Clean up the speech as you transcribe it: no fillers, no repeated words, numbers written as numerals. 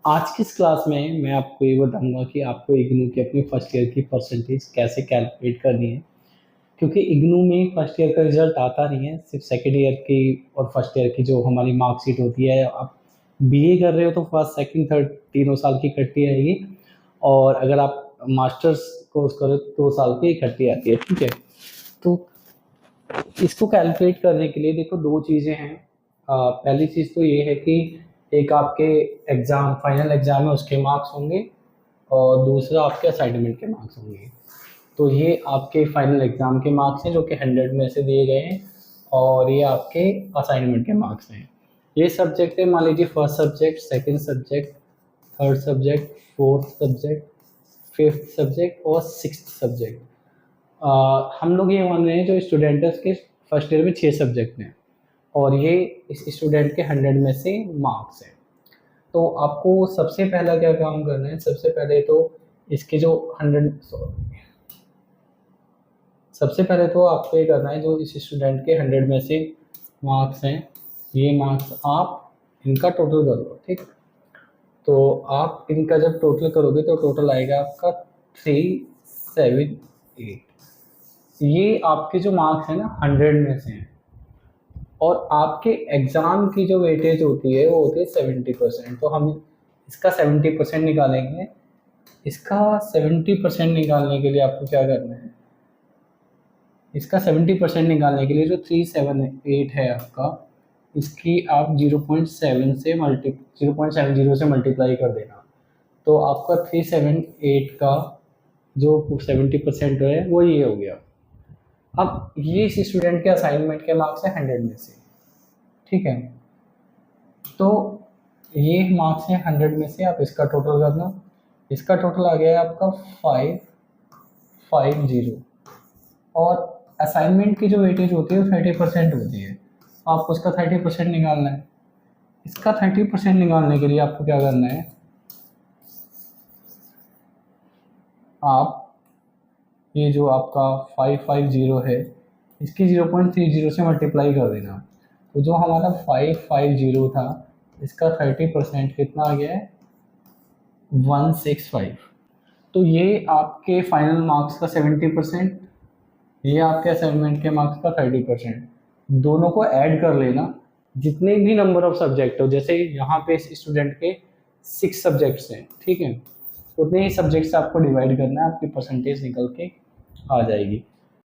आज की इस क्लास में मैं आपको ये बताऊंगा कि आपको इग्नू की अपनी फर्स्ट ईयर की परसेंटेज कैसे कैलकुलेट करनी है। क्योंकि इग्नू में फर्स्ट ईयर का रिजल्ट आता नहीं है, सिर्फ सेकेंड ईयर की और फर्स्ट ईयर की जो हमारी मार्कशीट होती है। आप बीए कर रहे हो तो फर्स्ट सेकंड थर्ड तीनों साल की इकट्ठी आएगी, और अगर आप मास्टर्स कोर्स करो तो 2 साल की इकट्ठी आती है। ठीक है, तो इसको कैलकुलेट करने के लिए देखो दो चीज़ें हैं। पहली चीज़ तो ये है कि एक आपके एग्ज़ाम फाइनल एग्ज़ाम है उसके मार्क्स होंगे, और दूसरा आपके असाइनमेंट के मार्क्स होंगे। तो ये आपके फाइनल एग्ज़ाम के मार्क्स हैं जो कि 100 में से दिए गए हैं, और ये आपके असाइनमेंट के मार्क्स हैं। ये सब्जेक्ट है, मान लीजिए first subject, second subject, third subject, fourth subject, fifth subject और सिक्स्थ सब्जेक्ट। हम लोग ये मान रहे हैं जो स्टूडेंट्स के फर्स्ट ईयर में 6 सब्जेक्ट हैं, और ये इस स्टूडेंट के 100 में से मार्क्स हैं। तो आपको सबसे पहला क्या काम करना है, सबसे पहले तो इसके जो 100 सबसे पहले तो आपको ये करना है जो इस स्टूडेंट के 100 में से मार्क्स हैं, ये मार्क्स आप इनका टोटल करो। ठीक, तो आप इनका जब टोटल करोगे तो टोटल आएगा आपका 378। ये आपके जो मार्क्स हैं ना 100 में से हैं, और आपके एग्ज़ाम की जो वेटेज होती है वो होती है 70%। तो हम इसका 70% निकालेंगे। इसका 70% निकालने के लिए आपको क्या करना है, इसका 70% निकालने के लिए जो 378 है आपका, इसकी आप 0.70 से मल्टीप्लाई कर देना। तो आपका 378 का जो 70% है वो ये हो गया। अब ये इस स्टूडेंट के असाइनमेंट के मार्क्स है 100 में से। ठीक है, तो ये मार्क्स है 100 में से, आप इसका टोटल करना। इसका टोटल आ गया है आपका 550, और असाइनमेंट की जो वेटेज होती है वो 30% होती है, आपको उसका 30% निकालना है। इसका 30% निकालने के लिए आपको क्या करना है, आप ये जो आपका 550 है इसकी 0.30 से मल्टीप्लाई कर देना। तो जो हमारा 550 था इसका 30% कितना आ गया है, 165। तो ये आपके फाइनल मार्क्स का 70%, ये आपके असाइनमेंट के मार्क्स का 30%। दोनों को ऐड कर लेना, जितने भी नंबर ऑफ सब्जेक्ट हो, जैसे यहाँ पे स्टूडेंट के 6 सब्जेक्ट्स हैं, ठीक है, उतने ही सब्जेक्ट से आपको डिवाइड करना है, आपकी परसेंटेज निकल के आ जाएगी।